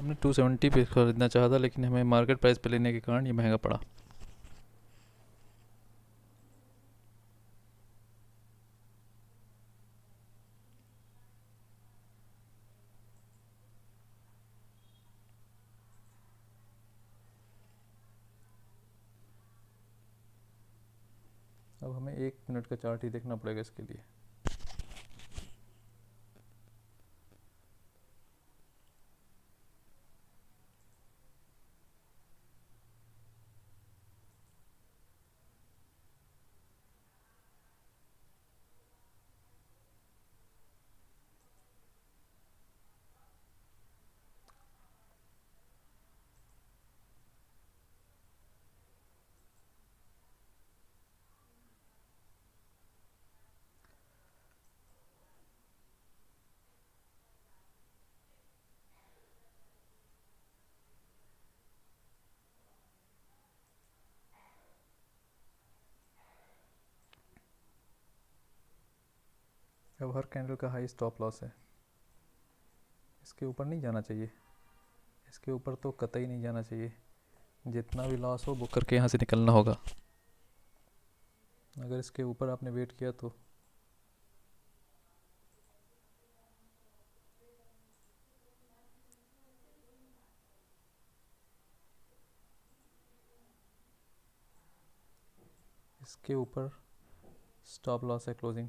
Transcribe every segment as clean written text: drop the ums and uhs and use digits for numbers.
हमने 270 पे खरीदना चाहा था, लेकिन हमें मार्केट प्राइस पे लेने के कारण ये महंगा पड़ा। अब हमें 1 मिनट का चार्ट ही देखना पड़ेगा इसके लिए। अब हर कैंडल का हाई स्टॉप लॉस है, इसके ऊपर नहीं जाना चाहिए, इसके ऊपर तो कतई नहीं जाना चाहिए। जितना भी लॉस हो बुक करके यहाँ से निकलना होगा। अगर इसके ऊपर आपने वेट किया तो इसके ऊपर स्टॉप लॉस है क्लोजिंग।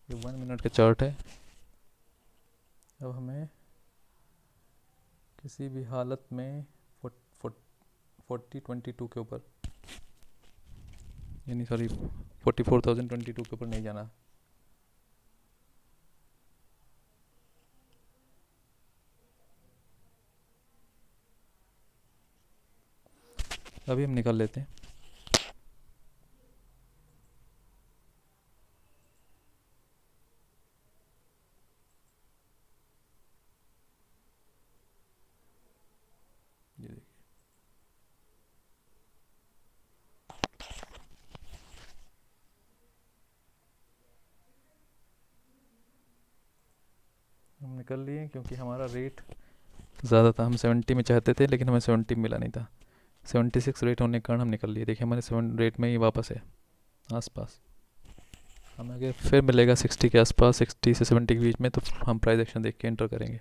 ये 1 मिनट का चार्ट है। अब हमें किसी भी हालत में 4022 के ऊपर, यानी सॉरी 44,022 के ऊपर नहीं जाना। अभी हम निकाल लेते हैं। ये देखिए, हम निकल लिए क्योंकि हमारा रेट ज़्यादा था। हम 70 में चाहते थे, लेकिन हमें 70 मिला नहीं था। 76 रेट होने के कारण हम निकल लिए। देखिए हमारे 7 रेट में ही वापस है आसपास। हमें अगर फिर मिलेगा 60 के आसपास, 60 से 70 के बीच में, तो हम प्राइस एक्शन देख के एंटर करेंगे।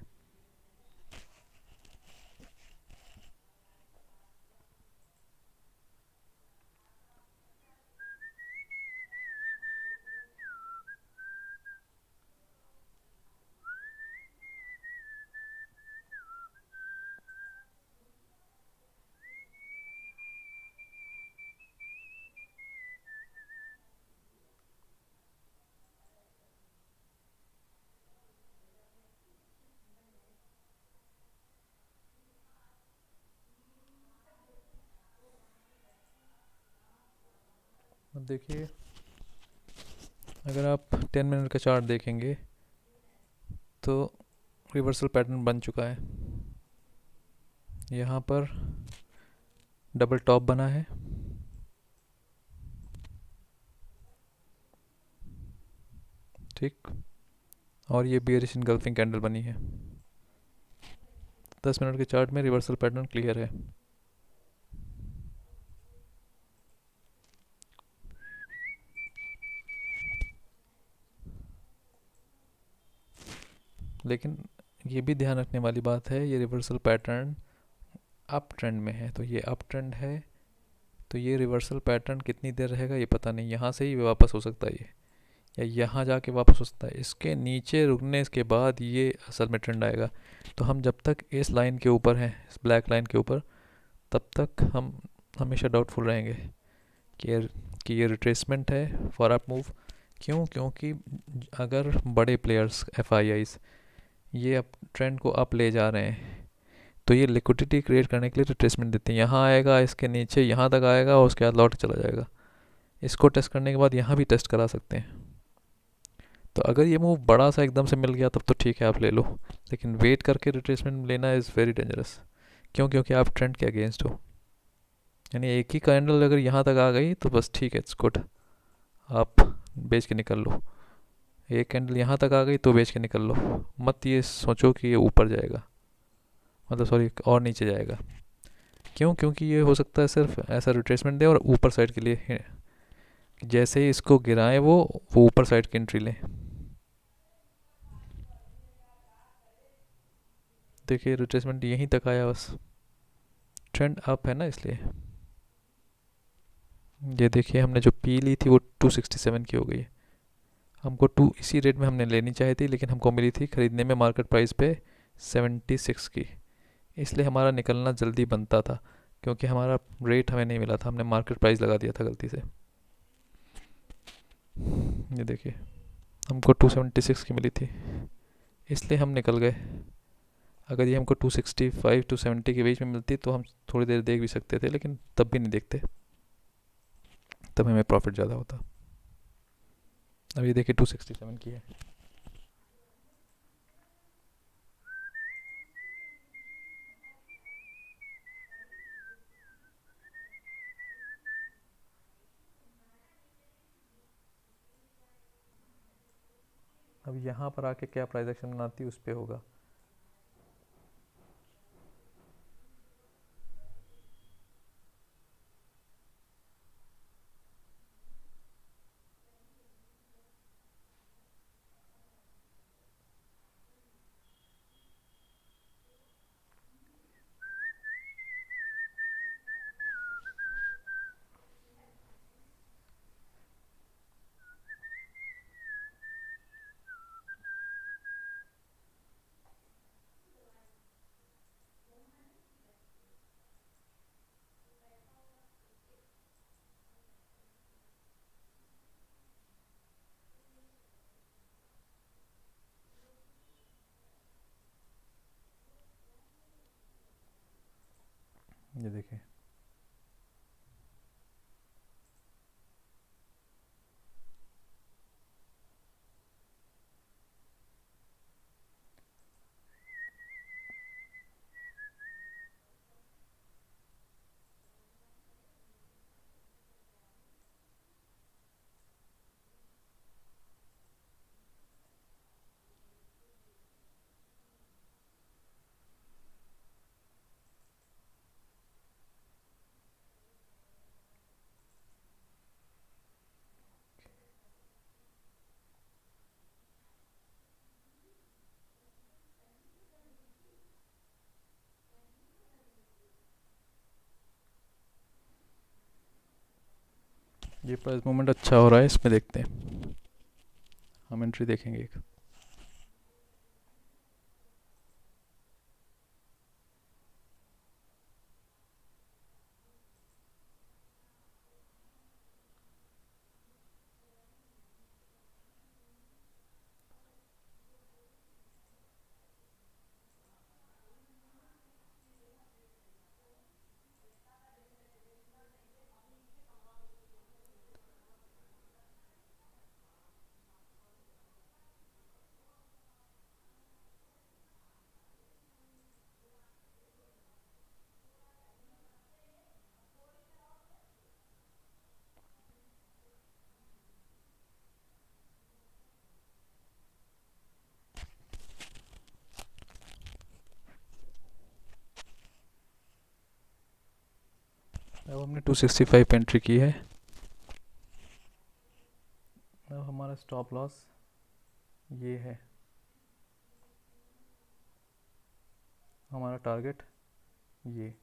अब देखिए, अगर आप 10 मिनट का चार्ट देखेंगे तो रिवर्सल पैटर्न बन चुका है। यहाँ पर डबल टॉप बना है, ठीक, और ये बियरिश इनगल्फिंग कैंडल बनी है। 10 मिनट के चार्ट में रिवर्सल पैटर्न क्लियर है। लेकिन ये भी ध्यान रखने वाली बात है, ये रिवर्सल पैटर्न अप ट्रेंड में है, तो ये अप ट्रेंड है, तो ये रिवर्सल पैटर्न कितनी देर रहेगा ये पता नहीं। यहाँ से ही वापस हो सकता है ये, या यहाँ जाके वापस हो सकता है। इसके नीचे रुकने के बाद ये असल में ट्रेंड आएगा। तो हम जब तक इस लाइन के ऊपर हैं, इस ब्लैक लाइन के ऊपर, तब तक हम हमेशा डाउटफुल रहेंगे कि ये रिट्रेसमेंट है फॉर अप मूव। क्यों? क्योंकि अगर बड़े प्लेयर्स FIIs ये अप ट्रेंड को अप ले जा रहे हैं, तो ये लिक्विडिटी क्रिएट करने के लिए रिट्रेसमेंट देते हैं। यहाँ आएगा, इसके नीचे यहाँ तक आएगा और उसके बाद लौट चला जाएगा। इसको टेस्ट करने के बाद यहाँ भी टेस्ट करा सकते हैं। तो अगर ये मूव बड़ा सा एकदम से मिल गया तब तो ठीक है, आप ले लो, लेकिन वेट करके रिट्रेसमेंट लेना इज़ वेरी डेंजरस। क्यों? क्योंकि आप ट्रेंड के अगेंस्ट हो। यानी एक ही कैंडल अगर यहाँ तक आ गई तो बस ठीक है, इट्स गुड, आप बेच के निकल लो। एक कैंडल यहाँ तक आ गई तो बेच के निकल लो, मत ये सोचो कि ये ऊपर जाएगा, मतलब सॉरी और नीचे जाएगा। क्यों? क्योंकि ये हो सकता है सिर्फ ऐसा रिट्रेसमेंट दे और ऊपर साइड के लिए जैसे ही इसको गिराए वो ऊपर साइड की एंट्री लें। देखिए रिट्रेसमेंट यहीं तक आया बस, ट्रेंड अप है ना इसलिए। ये देखिए हमने जो पी ली थी वो 267 की हो गई है। हमको टू इसी रेट में हमने लेनी चाहिए थी, लेकिन हमको मिली थी ख़रीदने में मार्केट प्राइस पे 76 की, इसलिए हमारा निकलना जल्दी बनता था, क्योंकि हमारा रेट हमें नहीं मिला था, हमने मार्केट प्राइस लगा दिया था गलती से। ये देखिए हमको 276 की मिली थी, इसलिए हम निकल गए। अगर ये हमको 265 270 के बीच में मिलती तो हम थोड़ी देर देख भी सकते थे, लेकिन तब भी नहीं देखते, तब हमें प्रॉफिट ज़्यादा होता। अब ये देखिए 267 की है। अब यहाँ पर आके क्या प्राइस एक्शन बनाती है उस पर होगा। ये देखिए ये प्राइस मूवमेंट अच्छा हो रहा है, इसमें देखते हैं, हम एंट्री देखेंगे एक। अब हमने 265 पे एंट्री की है। अब हमारा स्टॉप लॉस ये है, हमारा टारगेट ये।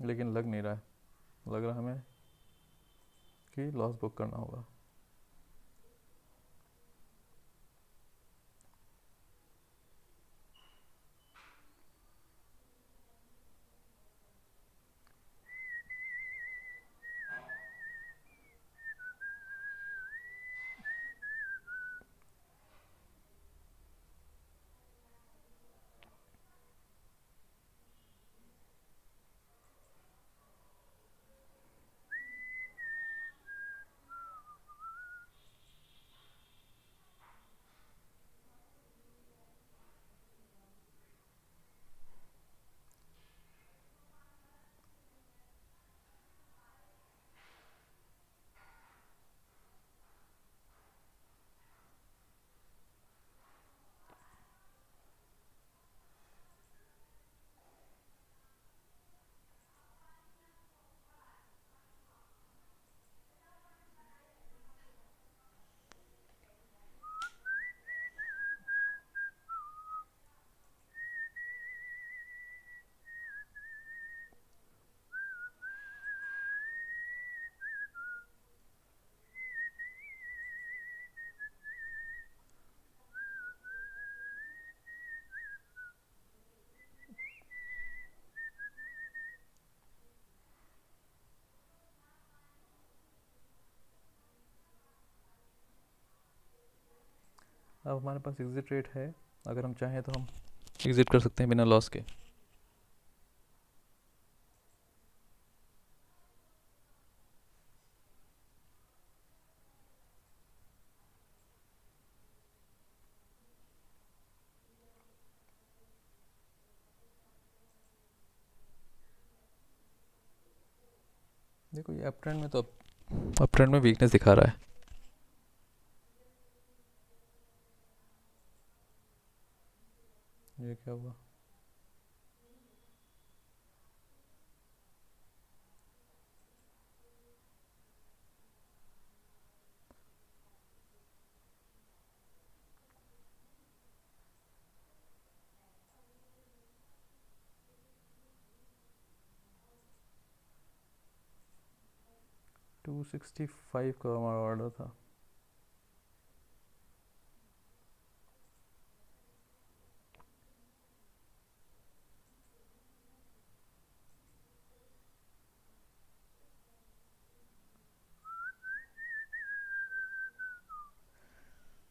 लेकिन लग नहीं रहा है, लग रहा हमें कि लॉस बुक करना होगा। अब हमारे पास एग्जिट रेट है, अगर हम चाहें तो हम एग्जिट कर सकते हैं बिना लॉस के। देखो ये अप ट्रेंड में तो अप ट्रेंड में वीकनेस दिखा रहा है। ये क्या हुआ? टू 265 का हमारा ऑर्डर था।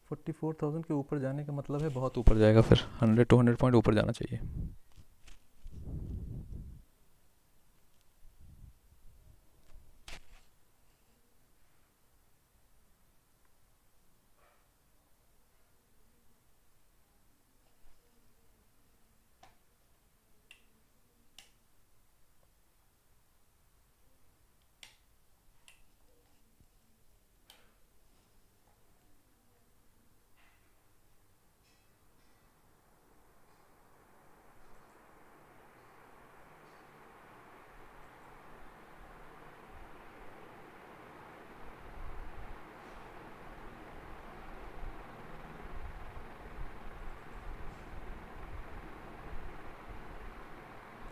फोर्टी 4,000 के ऊपर जाने का मतलब है बहुत ऊपर जाएगा, फिर 100-200 पॉइंट ऊपर जाना चाहिए।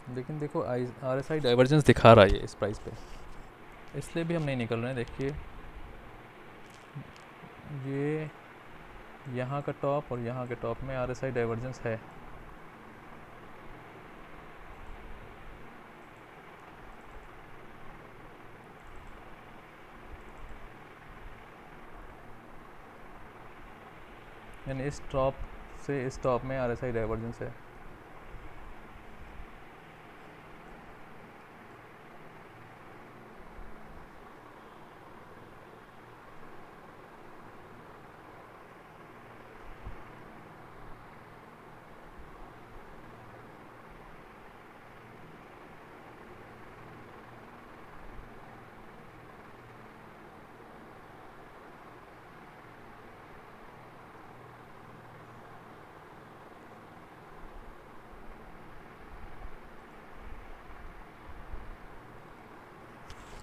लेकिन देखो I R S I divergence दिखा रहा है ये इस प्राइस पे, इसलिए भी हम नहीं निकल रहे हैं। देखिए ये यहाँ का टॉप और यहाँ के टॉप में आर एस आई डाइवर्जेंस है। यानी इस टॉप से इस टॉप में आर एस आई डाइवर्जेंस है।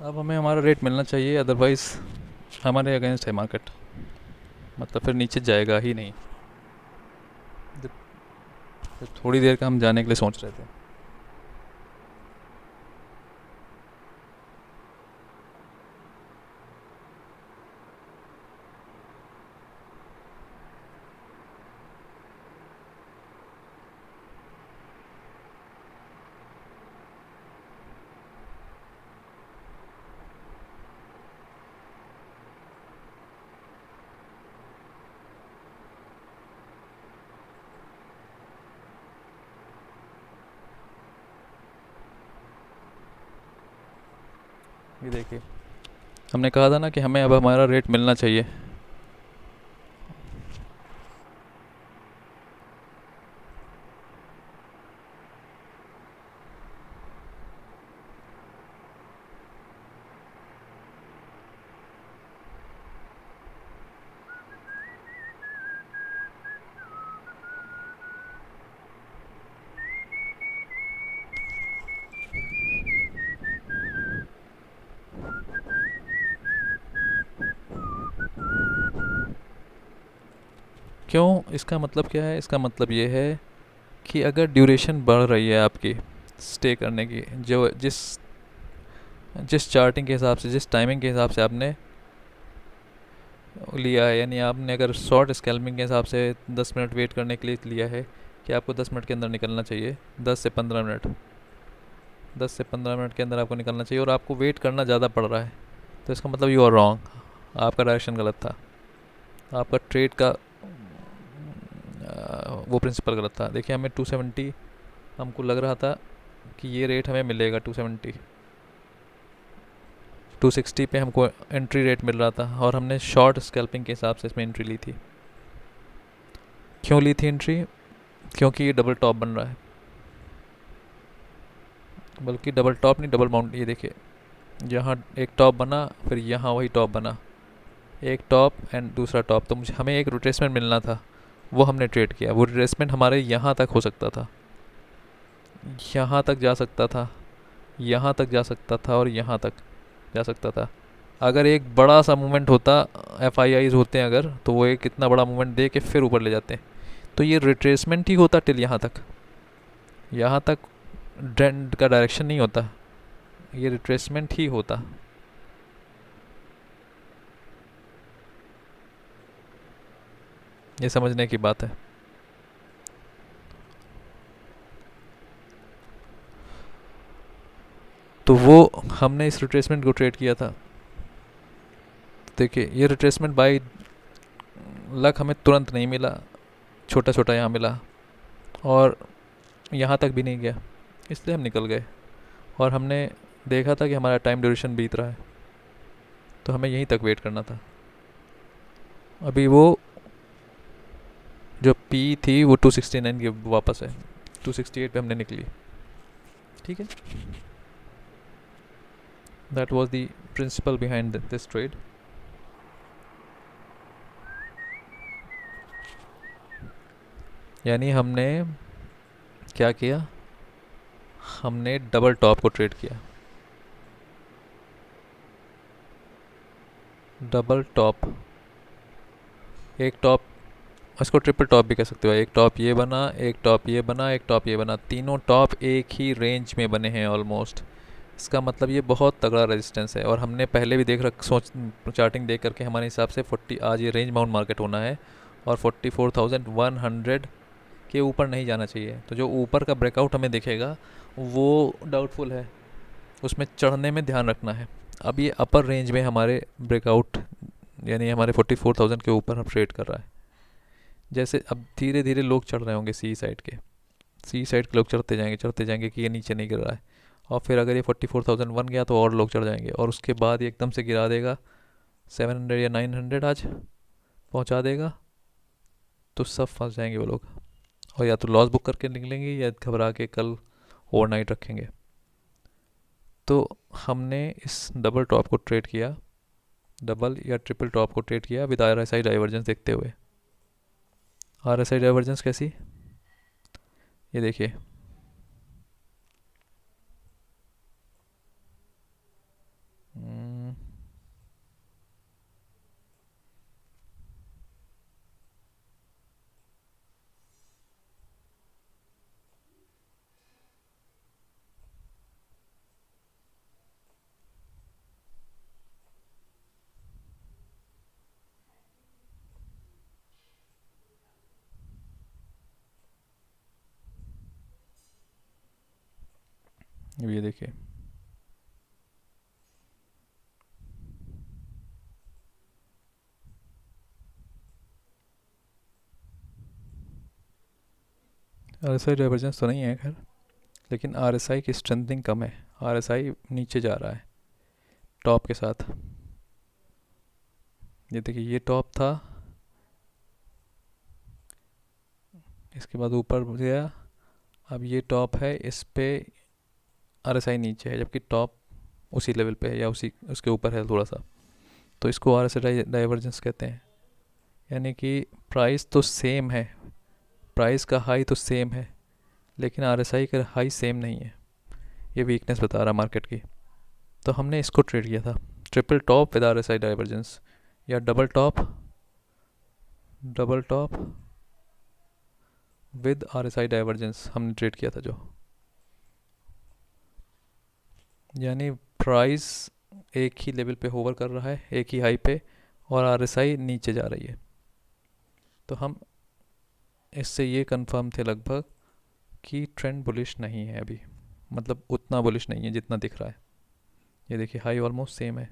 अब हमें हमारा रेट मिलना चाहिए, अदरवाइज़ हमारे अगेंस्ट है मार्केट, मतलब फिर नीचे जाएगा ही नहीं। जब थोड़ी देर का हम जाने के लिए सोच रहे थे। ये देखिए, हमने कहा था ना कि हमें अब हमारा रेट मिलना चाहिए। क्यों? इसका मतलब क्या है? इसका मतलब ये है कि अगर ड्यूरेशन बढ़ रही है आपकी स्टे करने की, जो जिस जिस चार्टिंग के हिसाब से, जिस टाइमिंग के हिसाब से आपने लिया है, यानी आपने अगर शॉर्ट स्कैल्पिंग के हिसाब से 10 मिनट वेट करने के लिए लिया है कि आपको 10 मिनट के अंदर निकलना चाहिए, 10 से 15 मिनट, 10 से 15 मिनट के अंदर आपको निकलना चाहिए, और आपको वेट करना ज़्यादा पड़ रहा है, तो इसका मतलब यू आर रॉन्ग, आपका डायरेक्शन गलत था, आपका ट्रेड का वो प्रिंसिपल गलत था। देखिए, हमें 270 हमको लग रहा था कि ये रेट हमें मिलेगा, 270, 260 पे हमको एंट्री रेट मिल रहा था, और हमने शॉर्ट स्कैल्पिंग के हिसाब से इसमें एंट्री ली थी। क्यों ली थी एंट्री? क्योंकि ये डबल टॉप बन रहा है, बल्कि डबल टॉप नहीं, डबल माउंट। ये देखिए, यहाँ एक टॉप बना, फिर यहाँ वही टॉप बना, एक टॉप एंड दूसरा टॉप, तो मुझे हमें एक रिट्रेसमेंट मिलना था, वो हमने ट्रेड किया। वो रिट्रेसमेंट हमारे यहाँ तक हो सकता था, यहाँ तक जा सकता था, यहाँ तक जा सकता था, और यहाँ तक जा सकता था। अगर एक बड़ा सा मूवमेंट होता, एफ आई आईज होते हैं अगर, तो वो एक इतना बड़ा मूवमेंट दे के फिर ऊपर ले जाते हैं। तो ये रिट्रेसमेंट ही होता टिल यहाँ तक, यहाँ तक ट्रेंड का डायरेक्शन नहीं होता, ये रिट्रेसमेंट ही होता। ये समझने की बात है। तो वो हमने इस रिट्रेसमेंट को ट्रेड किया था। देखिए, ये रिट्रेसमेंट बाई लक हमें तुरंत नहीं मिला, छोटा छोटा यहाँ मिला, और यहाँ तक भी नहीं गया, इसलिए हम निकल गए। और हमने देखा था कि हमारा टाइम ड्यूरेशन बीत रहा है, तो हमें यहीं तक वेट करना था। अभी वो जो पी थी वो 269 की वापस है, 268 पे हमने निकली। ठीक है, that was the principle behind this trade. यानी हमने क्या किया? हमने डबल टॉप को ट्रेड किया, डबल टॉप, एक टॉप, इसको ट्रिपल टॉप भी कह सकते हो। एक टॉप ये बना, एक टॉप ये बना, एक टॉप ये बना, तीनों टॉप एक ही रेंज में बने हैं ऑलमोस्ट। इसका मतलब ये बहुत तगड़ा रेजिस्टेंस है, और हमने पहले भी देख रख सोच चार्टिंग देख करके हमारे हिसाब से 40 आज ये रेंज माउंट मार्केट होना है, और 44,100 के ऊपर नहीं जाना चाहिए। तो जो ऊपर का ब्रेकआउट हमें दिखेगा वो डाउटफुल है, उसमें चढ़ने में ध्यान रखना है। अब ये अपर रेंज में हमारे ब्रेकआउट, यानी हमारे 44,000 के ऊपर हम ट्रेड कर रहा है। जैसे अब धीरे धीरे लोग चढ़ रहे होंगे, सी साइड के लोग चढ़ते जाएंगे कि ये नीचे नहीं गिर रहा है, और फिर अगर ये 44,000 बन गया तो और लोग चढ़ जाएंगे, और उसके बाद ये एकदम से गिरा देगा 700 या 900 आज पहुंचा देगा, तो सब फंस जाएंगे वो लोग, और या तो लॉस बुक करके निकलेंगे या घबरा के कल ओवरनाइट रखेंगे। तो हमने इस डबल टॉप को ट्रेड किया, डबल या ट्रिपल टॉप को ट्रेड किया with R S I divergence देखते हुए। आर एस आई डाइवर्जेंस कैसी? ये देखिए, हम्म, ये देखिए, आर एस आई डाइवर्जेंस तो नहीं है खैर, लेकिन आर एस आई की स्ट्रेंथिंग कम है, आर एस आई नीचे जा रहा है। टॉप के साथ। ये देखिए ये टॉप था, इसके बाद ऊपर गया, अब ये टॉप है, इस पे RSI नीचे है, जबकि टॉप उसी लेवल पे है या उसी उसके ऊपर है थोड़ा सा, तो इसको RSI डाइवर्जेंस कहते हैं। यानी कि प्राइस तो सेम है, प्राइस का हाई तो सेम है, लेकिन RSI का हाई सेम नहीं है। ये वीकनेस बता रहा मार्केट की। तो हमने इसको ट्रेड किया था, triple top with RSI divergence, या double top with RSI divergence हमने ट्रेड किया था जो, यानी प्राइस एक ही लेवल पे होवर कर रहा है, एक ही हाई पे, और RSI नीचे जा रही है। तो हम इससे ये कंफर्म थे लगभग कि ट्रेंड बुलिश नहीं है अभी, मतलब उतना बुलिश नहीं है जितना दिख रहा है। ये देखिए हाई ऑलमोस्ट सेम है,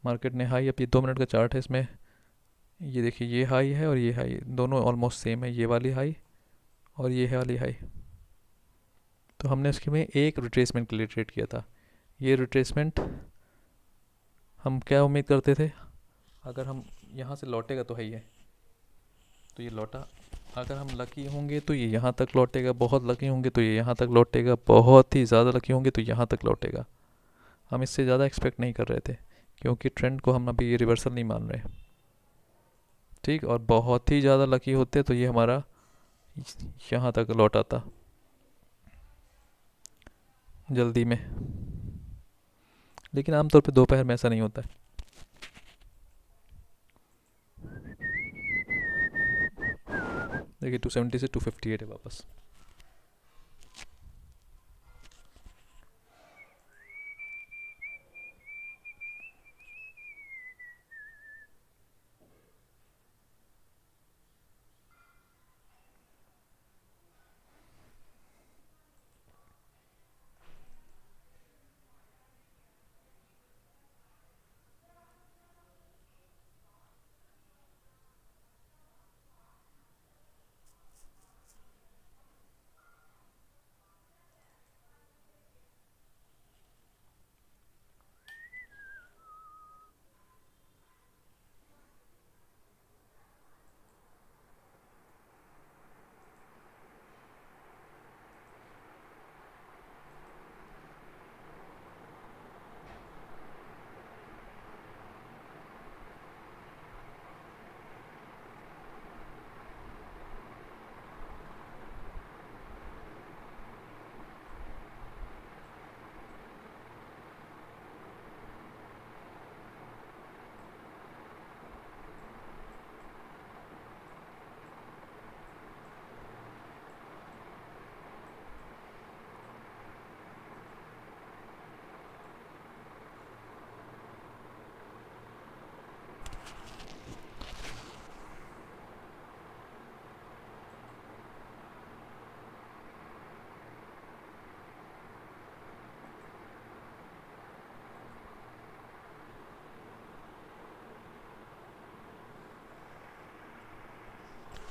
मार्केट ने हाई, अब ये 2 मिनट का चार्ट है, इसमें ये देखिए ये हाई है और ये हाई, दोनों ऑलमोस्ट सेम है, ये वाली हाई और ये है वाली हाई। तो हमने इसके में एक रिट्रेसमेंट के लिए ट्रेड किया था। ये रिट्रेसमेंट हम क्या उम्मीद करते थे, अगर हम यहाँ से लौटेगा तो है ही है, तो ये लौटा, अगर हम लकी होंगे तो ये यहाँ तक लौटेगा, बहुत लकी होंगे तो ये यहाँ तक लौटेगा, बहुत ही ज़्यादा लकी होंगे तो यहाँ तक लौटेगा। हम इससे ज़्यादा एक्सपेक्ट नहीं कर रहे थे, क्योंकि ट्रेंड को हम अभी ये रिवर्सल नहीं मान रहे। ठीक, और बहुत ही ज़्यादा लकी होते तो ये हमारा यहाँ तक लौट आता जल्दी में, लेकिन आमतौर पे दोपहर में ऐसा नहीं होता है। देखिए 270 से 258 है वापस।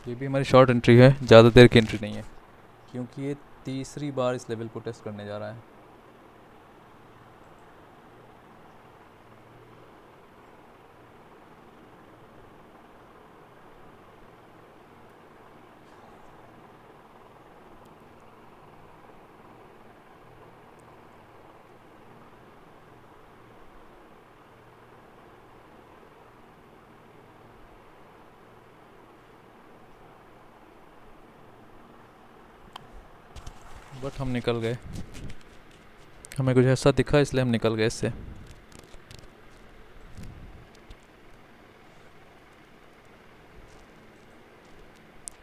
ये भी हमारी शॉर्ट एंट्री है, ज़्यादा देर की एंट्री नहीं है, क्योंकि ये तीसरी बार इस लेवल को टेस्ट करने जा रहा है। बट हम निकल गए, हमें कुछ ऐसा दिखा इसलिए हम निकल गए इससे।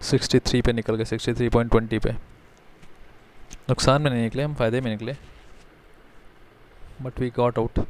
सिक्सटी थ्री पे निकल गए, 63.20 पे। नुकसान में नहीं निकले हम, फ़ायदे में निकले, बट वी गॉट आउट।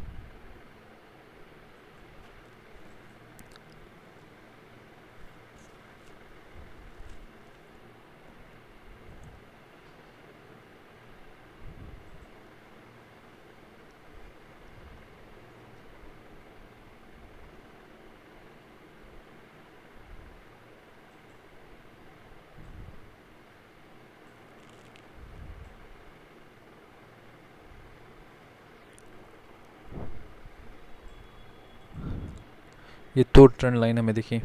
ये दो ट्रेंड लाइन हमें दिखी।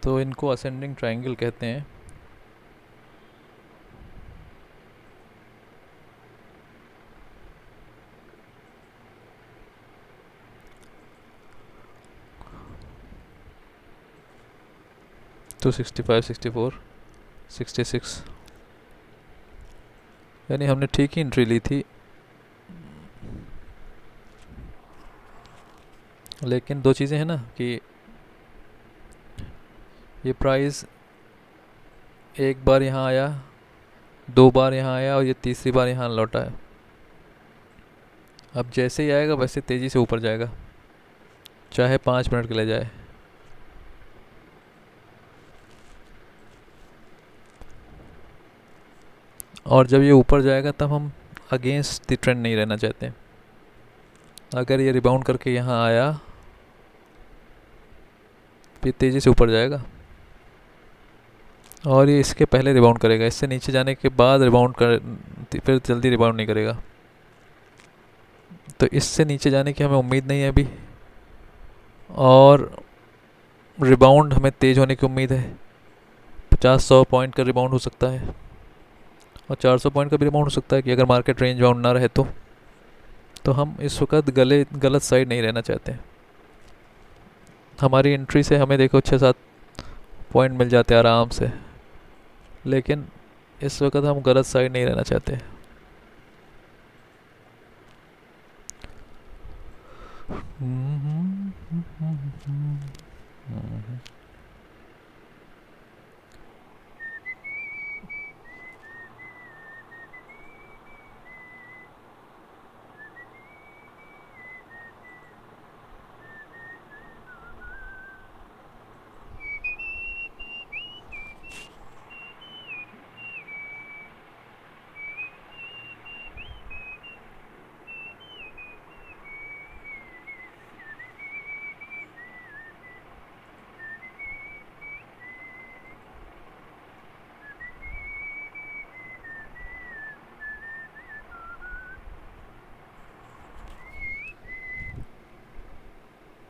तो इनको असेंडिंग ट्रायंगल कहते हैं। तो 65, 64, 66, यानी हमने ठीक ही एंट्री ली थी, लेकिन दो चीज़ें हैं ना कि ये प्राइस एक बार यहाँ आया, दो बार यहाँ आया और ये तीसरी बार यहाँ लौटा है। अब जैसे ही आएगा वैसे तेज़ी से ऊपर जाएगा, चाहे 5 मिनट के लिए जाए। और जब ये ऊपर जाएगा तब हम अगेंस्ट द ट्रेंड नहीं रहना चाहते। अगर ये रिबाउंड करके यहाँ आया फिर तेज़ी से ऊपर जाएगा और ये इसके पहले रिबाउंड करेगा, इससे नीचे जाने के बाद रिबाउंड कर, फिर जल्दी रिबाउंड नहीं करेगा। तो इससे नीचे जाने की हमें उम्मीद नहीं है अभी, और रिबाउंड हमें तेज़ होने की उम्मीद है। 50-100 पॉइंट का रिबाउंड हो सकता है और 400 पॉइंट का भी रिबाउंड हो सकता है कि अगर मार्केट रेंज बाउंड ना रहे तो हम इस वक्त गलत साइड नहीं रहना चाहते। हमारी एंट्री से हमें देखो 6-7 पॉइंट मिल जाते हैं आराम से, लेकिन इस वक्त हम गलत साइड नहीं रहना चाहते।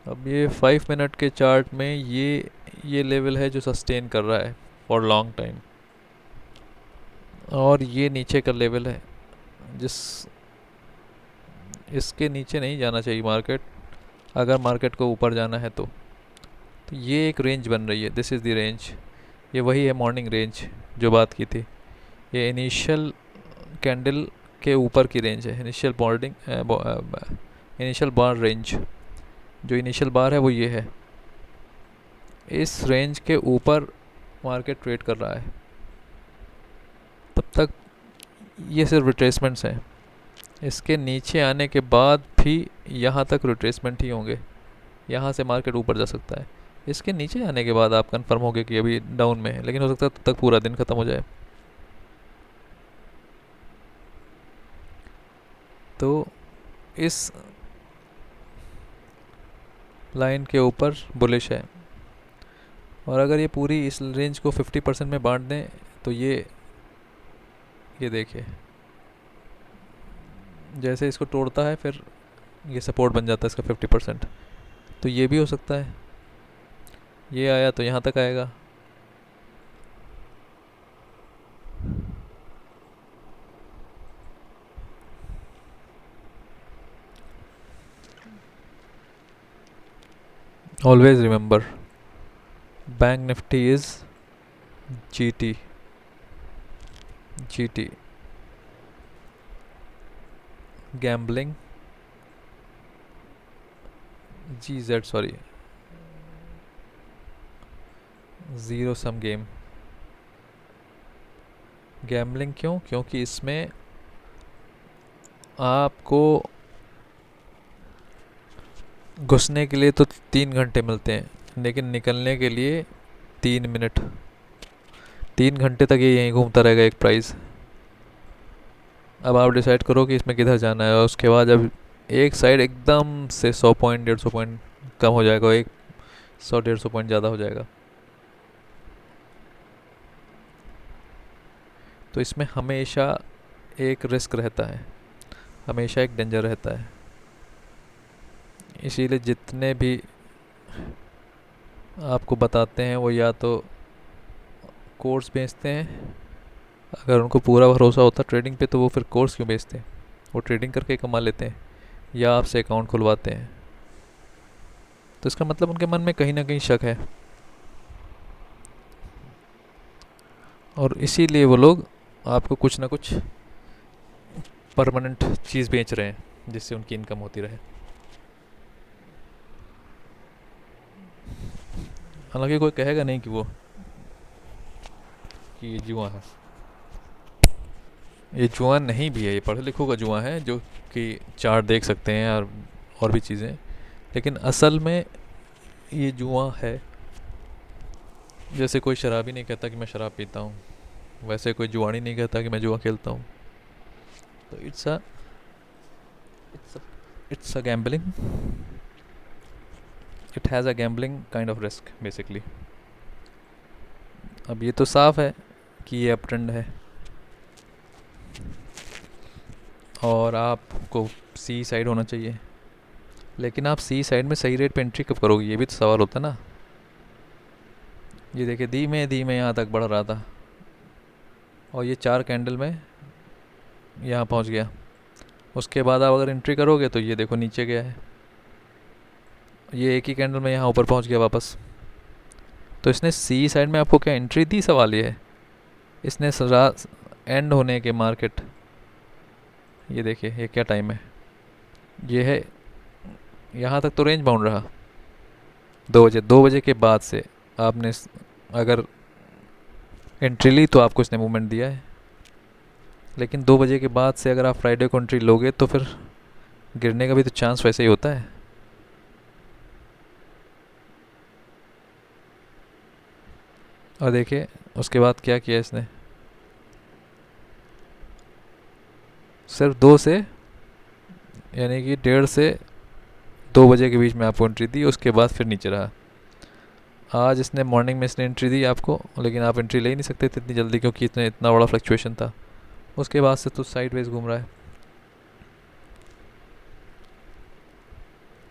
अब ये 5 मिनट के चार्ट में ये लेवल है जो सस्टेन कर रहा है फॉर लॉन्ग टाइम, और ये नीचे का लेवल है जिस इसके नीचे नहीं जाना चाहिए मार्केट, अगर मार्केट को ऊपर जाना है तो ये एक रेंज बन रही है, दिस इज़ द रेंज। ये वही है मॉर्निंग रेंज जो बात की थी। ये इनिशियल कैंडल के ऊपर की रेंज है, इनिशियल बार रेंज। जो इनिशियल बार है वो ये है, इस रेंज के ऊपर मार्केट ट्रेड कर रहा है। तब तक ये सिर्फ रिट्रेसमेंट्स हैं, इसके नीचे आने के बाद भी यहाँ तक रिट्रेसमेंट ही होंगे, यहाँ से मार्केट ऊपर जा सकता है। इसके नीचे जाने के बाद आप कंफर्म हो गए कि अभी डाउन में है, लेकिन हो सकता है तब तक पूरा दिन ख़त्म हो जाए। तो इस लाइन के ऊपर बुलिश है, और अगर ये पूरी इस रेंज को 50% में बांट दें तो ये देखिए जैसे इसको तोड़ता है फिर ये सपोर्ट बन जाता है इसका 50%। तो ये भी हो सकता है, ये आया तो यहाँ तक आएगा, always remember bank nifty is GT gambling GZ sorry zero sum game। Gambling क्यों? क्योंकि इसमें आपको घुसने के लिए तो 3 घंटे मिलते हैं, लेकिन निकलने के लिए 3 मिनट। 3 घंटे तक ये यहीं घूमता रहेगा एक प्राइस, अब आप डिसाइड करो कि इसमें किधर जाना है, और उसके बाद जब एक साइड एकदम से 100 पॉइंट 150 पॉइंट कम हो जाएगा, एक 100 150 पॉइंट ज़्यादा हो जाएगा, तो इसमें हमेशा एक रिस्क रहता है, हमेशा एक डेंजर रहता है। इसीलिए जितने भी आपको बताते हैं वो या तो कोर्स बेचते हैं, अगर उनको पूरा भरोसा होता ट्रेडिंग पे तो वो फिर कोर्स क्यों बेचते हैं, वो ट्रेडिंग करके कमा लेते हैं, या आपसे अकाउंट खुलवाते हैं। तो इसका मतलब उनके मन में कहीं ना कहीं शक है, और इसीलिए वो लोग आपको कुछ ना कुछ परमानेंट चीज़ बेच रहे हैं जिससे उनकी इनकम होती रहे। हालांकि कोई कहेगा नहीं कि ये जुआ है, ये जुआ नहीं भी है, ये पढ़े लिखों का जुआ है, जो कि चार्ट देख सकते हैं और भी चीज़ें, लेकिन असल में ये जुआ है। जैसे कोई शराबी नहीं कहता कि मैं शराब पीता हूँ, वैसे कोई जुआड़ी नहीं कहता कि मैं जुआ खेलता हूँ। तो it's it's a gambling, it has a gambling kind of risk basically. अब ये तो साफ है कि ये अप ट्रेंड है, और आपको सी साइड होना चाहिए, लेकिन आप सी साइड में सही रेट पे एंट्री कब करोगे, ये भी तो सवाल होता है ना। ये देखिए धीमे धीमे यहाँ तक बढ़ रहा था, और ये 4 कैंडल में यहाँ पहुँच गया। उसके बाद आप अगर एंट्री करोगे तो ये देखो नीचे गया है, ये एक ही कैंडल में यहाँ ऊपर पहुँच गया वापस। तो इसने सी साइड में आपको क्या एंट्री दी, सवाल ये है। इसने एंड होने के मार्केट, ये देखिए ये क्या टाइम है, ये है यहाँ तक तो रेंज बाउंड रहा। 2 बजे, 2 बजे के बाद से आपने अगर एंट्री ली तो आपको इसने मूवमेंट दिया है, लेकिन 2 बजे के बाद से अगर आप फ्राइडे को एंट्री लोगे तो फिर गिरने का भी तो चांस वैसे ही होता है। और देखिए उसके बाद क्या किया इसने, सिर्फ 2 से, यानी कि 1:30 से 2 बजे के बीच में आपको एंट्री दी, उसके बाद फिर नीचे रहा। आज इसने मॉर्निंग में इसने एंट्री दी आपको, लेकिन आप एंट्री ले ही नहीं सकते थे इतनी जल्दी, क्योंकि इतना बड़ा फ्लक्चुएशन था। उसके बाद से तो साइडवेज घूम रहा है।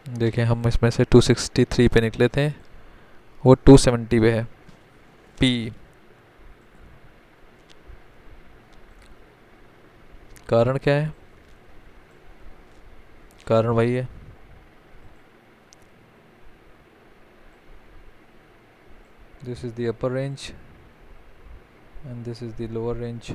देखें हम इसमें से 263 पे निकले थे, वो 270 पे है पी। कारण क्या है, कारण वही है, this is the upper range and this is the lower range.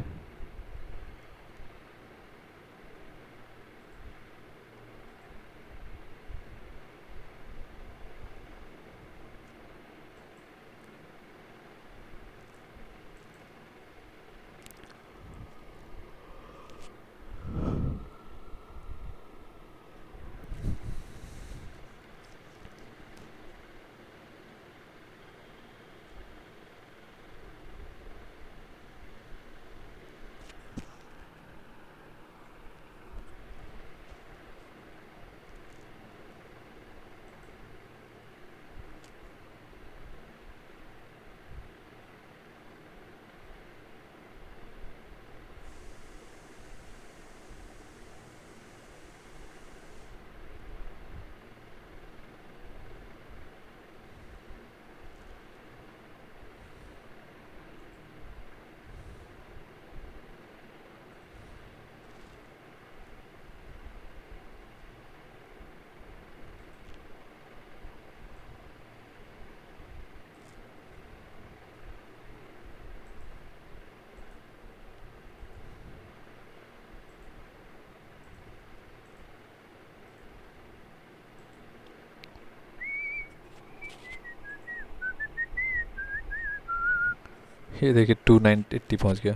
ये देखिए 2980 पहुंच गया।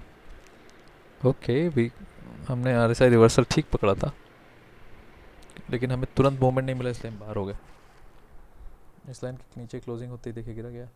ओके भी हमने RSI रिवर्सल ठीक पकड़ा था, लेकिन हमें तुरंत मूवमेंट नहीं मिला, इसलिए हम बाहर हो गए। इस लाइन के नीचे क्लोजिंग होते ही देखिए गिरा गया।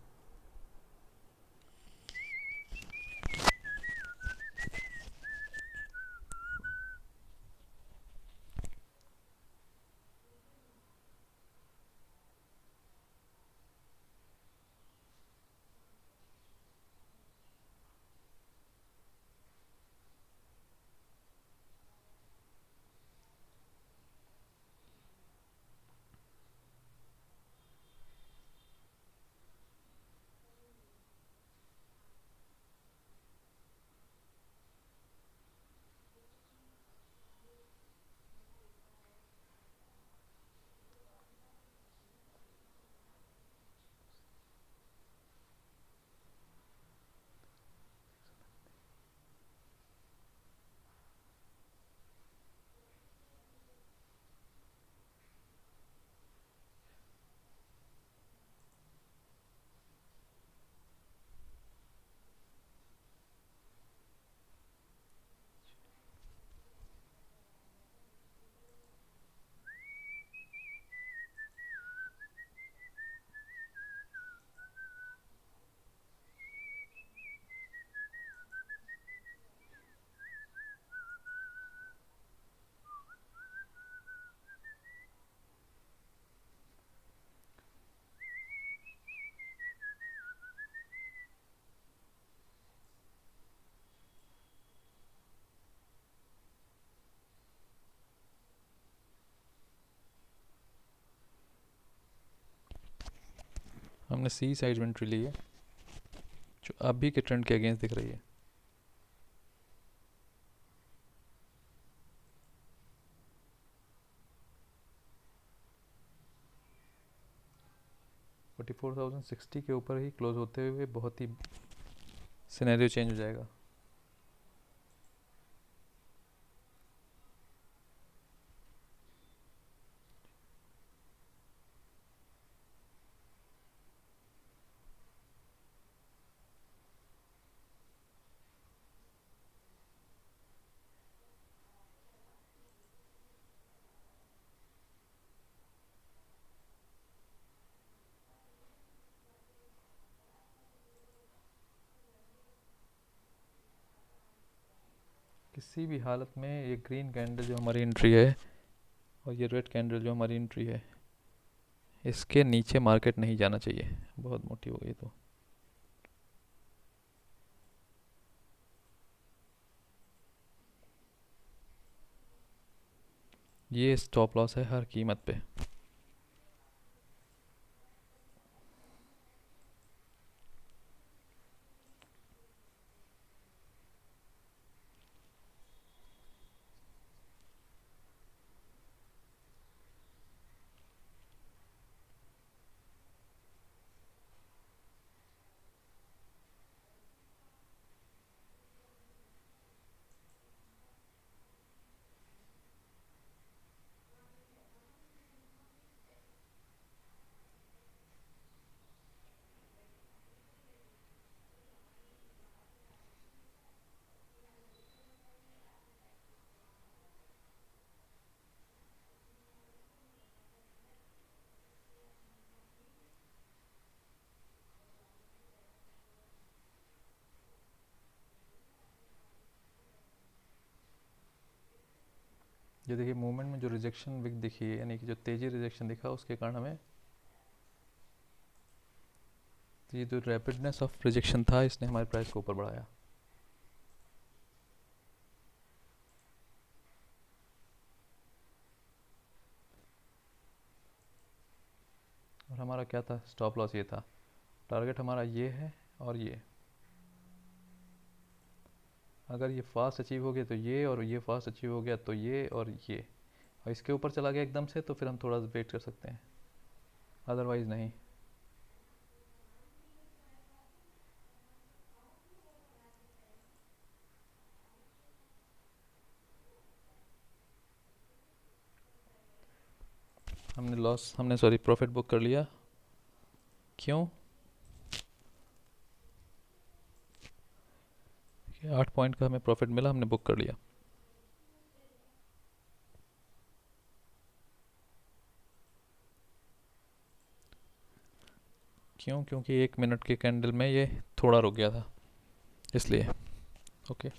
हमने सी साइड में एंट्री ली है जो अभी के ट्रेंड के अगेंस्ट दिख रही है। $44,060 के ऊपर ही क्लोज होते हुए बहुत ही सिनेरियो चेंज हो जाएगा। किसी भी हालत में ये ग्रीन कैंडल जो हमारी एंट्री है और ये रेड कैंडल जो हमारी एंट्री है, इसके नीचे मार्केट नहीं जाना चाहिए। बहुत मोटी हो गई तो ये स्टॉप लॉस है हर कीमत पे। ये देखिए मूवमेंट में जो रिजेक्शन विक दिखी है, यानी कि जो तेजी रिजेक्शन दिखा, उसके कारण हमें तो ये जो रैपिडनेस ऑफ रिजेक्शन था इसने हमारे प्राइस को ऊपर बढ़ाया। और हमारा क्या था, स्टॉप लॉस ये था, टारगेट हमारा ये है और ये, अगर ये फास्ट अचीव हो गया तो ये, और ये फास्ट अचीव हो गया तो ये और ये, और इसके ऊपर चला गया एकदम से तो फिर हम थोड़ा वेट कर सकते हैं, अदरवाइज़ नहीं। हमने सॉरी प्रॉफिट बुक कर लिया। क्यों? 8 पॉइंट का हमें प्रॉफिट मिला, हमने बुक कर लिया। क्यों? क्योंकि 1 मिनट के कैंडल में ये थोड़ा रुक गया था, इसलिए। Okay,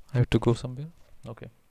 I have to go somewhere. Okay.